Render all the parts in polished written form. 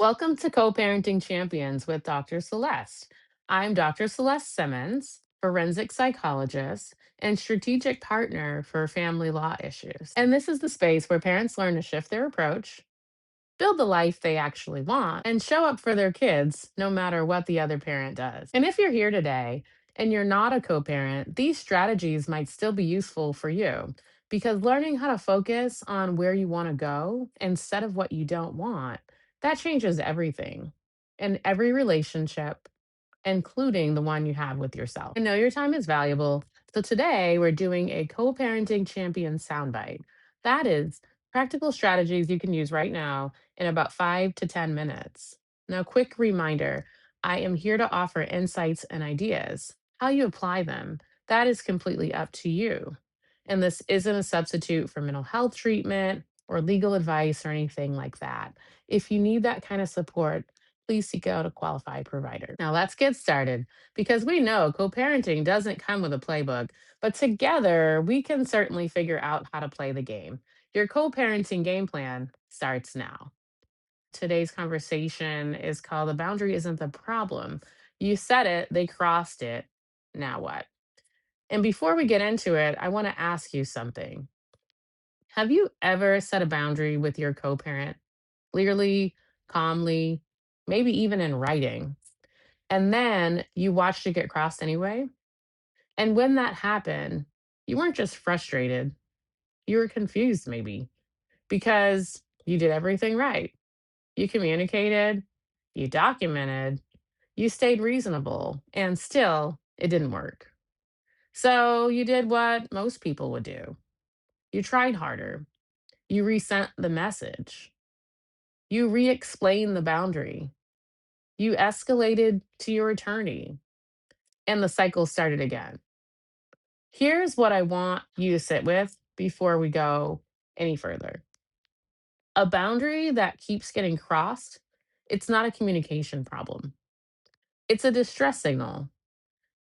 Welcome to Co-Parenting Champions with Dr. Celeste. I'm Dr. Celeste Simmons, forensic psychologist and strategic partner for family law issues. And this is the space where parents learn to shift their approach, build the life they actually want, and show up for their kids no matter what the other parent does. And if you're here today and you're not a co parent, these strategies might still be useful for you because learning how to focus on where you want to go instead of what you don't want, that changes everything in every relationship, including the one you have with yourself. I know your time is valuable. So today we're doing a co parenting champion soundbite. That is practical strategies you can use right now in about 5 to 10 minutes. Now, quick reminder, I am here to offer insights and ideas. How you apply them, that is completely up to you. And this isn't a substitute for mental health treatment or legal advice or anything like that. If you need that kind of support, please seek out a qualified provider. Now, let's get started because we know co parenting doesn't come with a playbook, but together we can certainly figure out how to play the game. Your co parenting game plan starts now. Today's conversation is called The Boundary Isn't the Problem. You said it, they crossed it. Now what? And before we get into it, I want to ask you something. Have you ever set a boundary with your co parent clearly, calmly, maybe even in writing? And then you watched it get crossed anyway. And when that happened, you weren't just frustrated, you were confused maybe because you did everything right. You communicated, you documented, you stayed reasonable, and still it didn't work. So you did what most people would do. You tried harder. You resent the message. You re explained the boundary. You escalated to your attorney, and the cycle started again. Here's what I want you to sit with before we go any further. A boundary that keeps getting crossed, it's not a communication problem. It's a distress signal.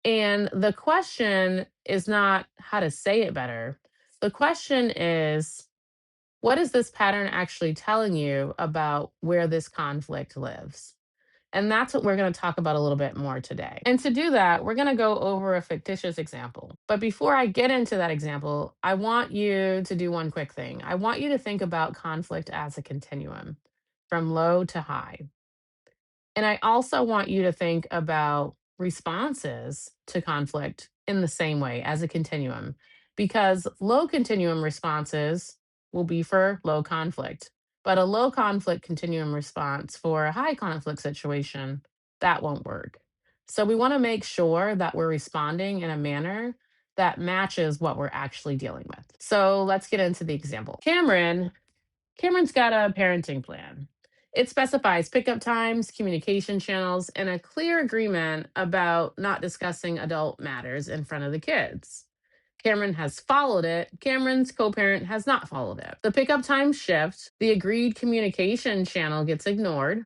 And the question is not how to say it better. The question is, what is this pattern actually telling you about where this conflict lives? And that's what we're going to talk about a little bit more today. And to do that, we're going to go over a fictitious example. But before I get into that example, I want you to do one quick thing. I want you to think about conflict as a continuum from low to high. And I also want you to think about responses to conflict in the same way as a continuum, because low continuum responses will be for low conflict, but a low conflict continuum response for a high conflict situation, that won't work. So we want to make sure that we're responding in a manner that matches what we're actually dealing with. So let's get into the example. Cameron's got a parenting plan. It specifies pickup times, communication channels, and a clear agreement about not discussing adult matters in front of the kids. Cameron has followed it. Cameron's co parent has not followed it. The pickup time shift, the agreed communication channel gets ignored.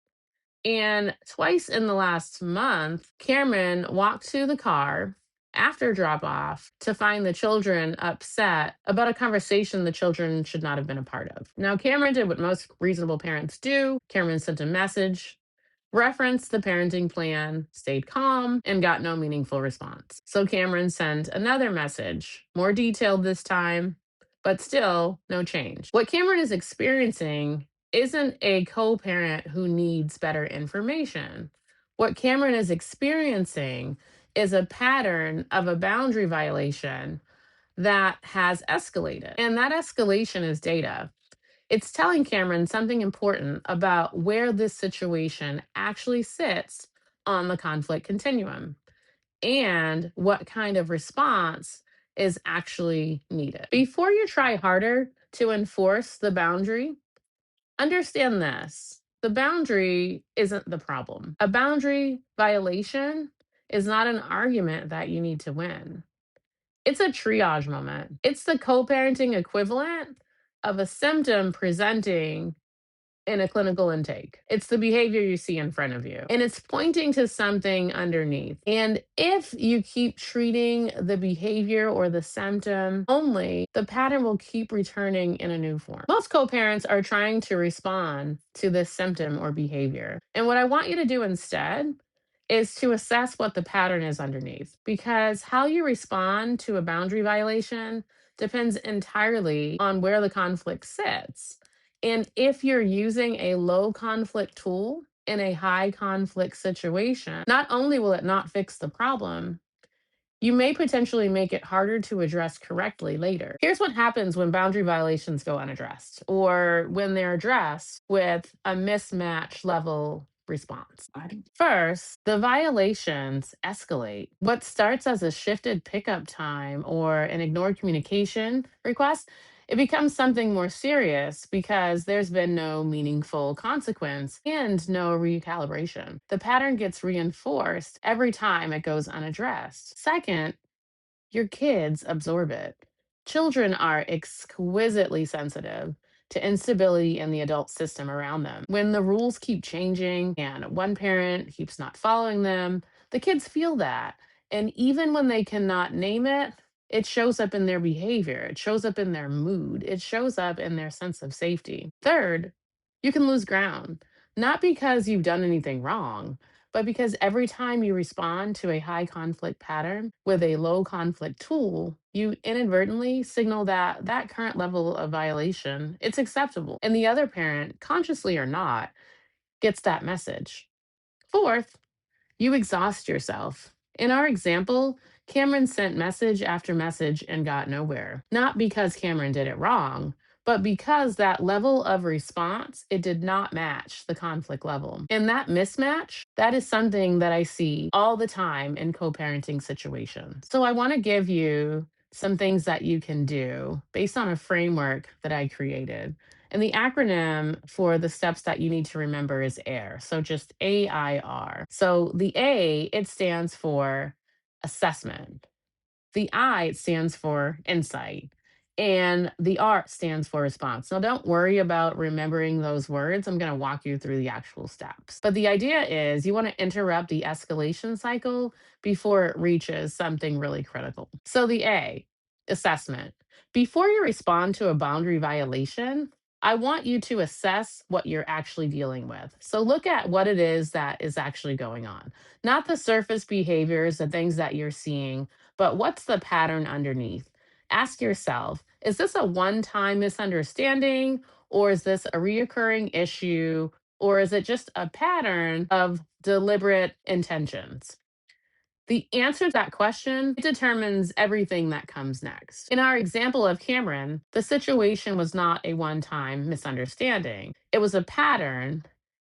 And twice in the last month, Cameron walked to the car after drop off to find the children upset about a conversation the children should not have been a part of. Now, Cameron did what most reasonable parents do. Cameron sent a message, referenced the parenting plan, stayed calm, and got no meaningful response. So Cameron sent another message, more detailed this time, but still no change. What Cameron is experiencing isn't a co parent who needs better information. What Cameron is experiencing is a pattern of a boundary violation that has escalated. And that escalation is data. It's telling Cameron something important about where this situation actually sits on the conflict continuum and what kind of response is actually needed. Before you try harder to enforce the boundary, understand this. The boundary isn't the problem. A boundary violation is not an argument that you need to win. It's a triage moment. It's the co parenting equivalent of a symptom presenting in a clinical intake. It's the behavior you see in front of you, and it's pointing to something underneath. And if you keep treating the behavior or the symptom only, the pattern will keep returning in a new form. Most co parents are trying to respond to this symptom or behavior. And what I want you to do instead is to assess what the pattern is underneath, because how you respond to a boundary violation depends entirely on where the conflict sits. And if you're using a low conflict tool in a high conflict situation, not only will it not fix the problem, you may potentially make it harder to address correctly later. Here's what happens when boundary violations go unaddressed or when they're addressed with a mismatch level response. First, the violations escalate. What starts as a shifted pickup time or an ignored communication request, it becomes something more serious because there's been no meaningful consequence and no recalibration. The pattern gets reinforced every time it goes unaddressed. Second, your kids absorb it. Children are exquisitely sensitive to instability in the adult system around them. When the rules keep changing and one parent keeps not following them, the kids feel that. And even when they cannot name it, it shows up in their behavior, it shows up in their mood, it shows up in their sense of safety. Third, you can lose ground, not because you've done anything wrong, but because every time you respond to a high conflict pattern with a low conflict tool, you inadvertently signal that that current level of violation, it's acceptable. And the other parent, consciously or not, gets that message. Fourth, you exhaust yourself. In our example, Cameron sent message after message and got nowhere. Not because Cameron did it wrong, but because that level of response, it did not match the conflict level. And that mismatch, that is something that I see all the time in co-parenting situations. So I want to give you some things that you can do based on a framework that I created. And the acronym for the steps that you need to remember is AIR. So just AIR. So the A, it stands for assessment. The I, it stands for insight. And the R stands for response. Now, don't worry about remembering those words. I'm going to walk you through the actual steps. But the idea is you want to interrupt the escalation cycle before it reaches something really critical. So, the A, assessment. Before you respond to a boundary violation, I want you to assess what you're actually dealing with. So, look at what it is that is actually going on, not the surface behaviors, the things that you're seeing, but what's the pattern underneath? Ask yourself, is this a one time misunderstanding, or is this a reoccurring issue, or is it just a pattern of deliberate intentions? The answer to that question determines everything that comes next. In our example of Cameron, the situation was not a one time misunderstanding, it was a pattern.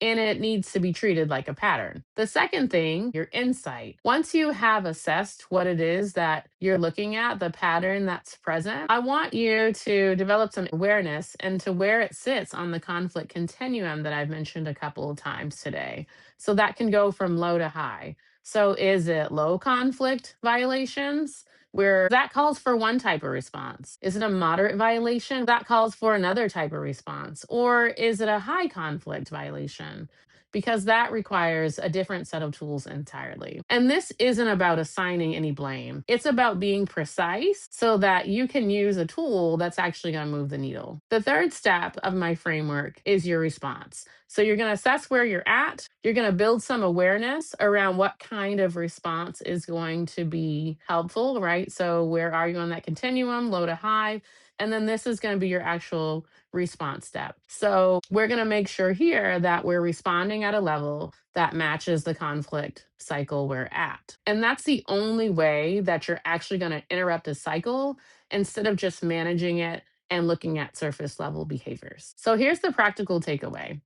And it needs to be treated like a pattern. The second thing, your insight. Once you have assessed what it is that you're looking at, the pattern that's present, I want you to develop some awareness into where it sits on the conflict continuum that I've mentioned a couple of times today. So that can go from low to high. So is it low conflict violations? Where that calls for one type of response. Is it a moderate violation? That calls for another type of response. Or is it a high conflict violation? Because that requires a different set of tools entirely. And this isn't about assigning any blame. It's about being precise so that you can use a tool that's actually going to move the needle. The third step of my framework is your response. So you're going to assess where you're at. You're going to build some awareness around what kind of response is going to be helpful, right? So where are you on that continuum, low to high? And then this is going to be your actual response step. So we're going to make sure here that we're responding at a level that matches the conflict cycle we're at. And that's the only way that you're actually going to interrupt a cycle instead of just managing it and looking at surface level behaviors. So here's the practical takeaway.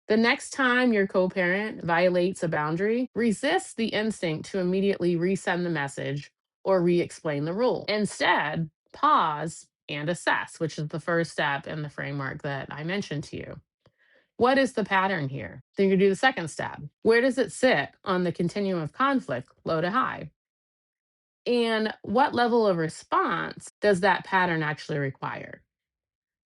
The next time your co parent violates a boundary, resist the instinct to immediately resend the message or re explain the rule. Instead, pause and assess, which is the first step in the framework that I mentioned to you. What is the pattern here? Then you do the second step. Where does it sit on the continuum of conflict, low to high? And what level of response does that pattern actually require?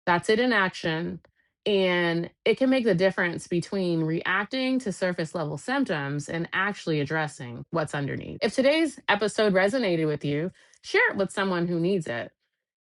That's it in action. And it can make the difference between reacting to surface level symptoms and actually addressing what's underneath. If today's episode resonated with you, share it with someone who needs it.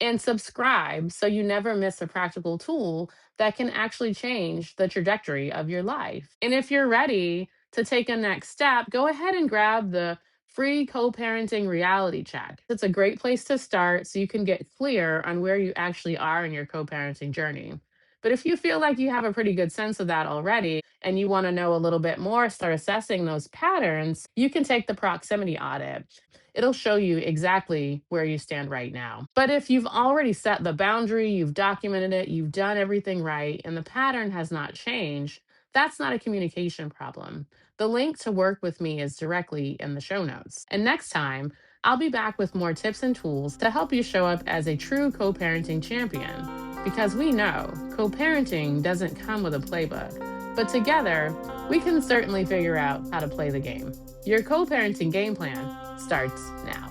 And subscribe so you never miss a practical tool that can actually change the trajectory of your life. And if you're ready to take a next step, go ahead and grab the free co parenting reality check. It's a great place to start so you can get clear on where you actually are in your co parenting journey. But if you feel like you have a pretty good sense of that already and you want to know a little bit more, start assessing those patterns, you can take the proximity audit. It'll show you exactly where you stand right now. But if you've already set the boundary, you've documented it, you've done everything right, and the pattern has not changed, that's not a communication problem. The link to work with me is directly in the show notes. And next time, I'll be back with more tips and tools to help you show up as a true co parenting champion. Because we know co parenting doesn't come with a playbook, but together, we can certainly figure out how to play the game. Your co parenting game plan starts now.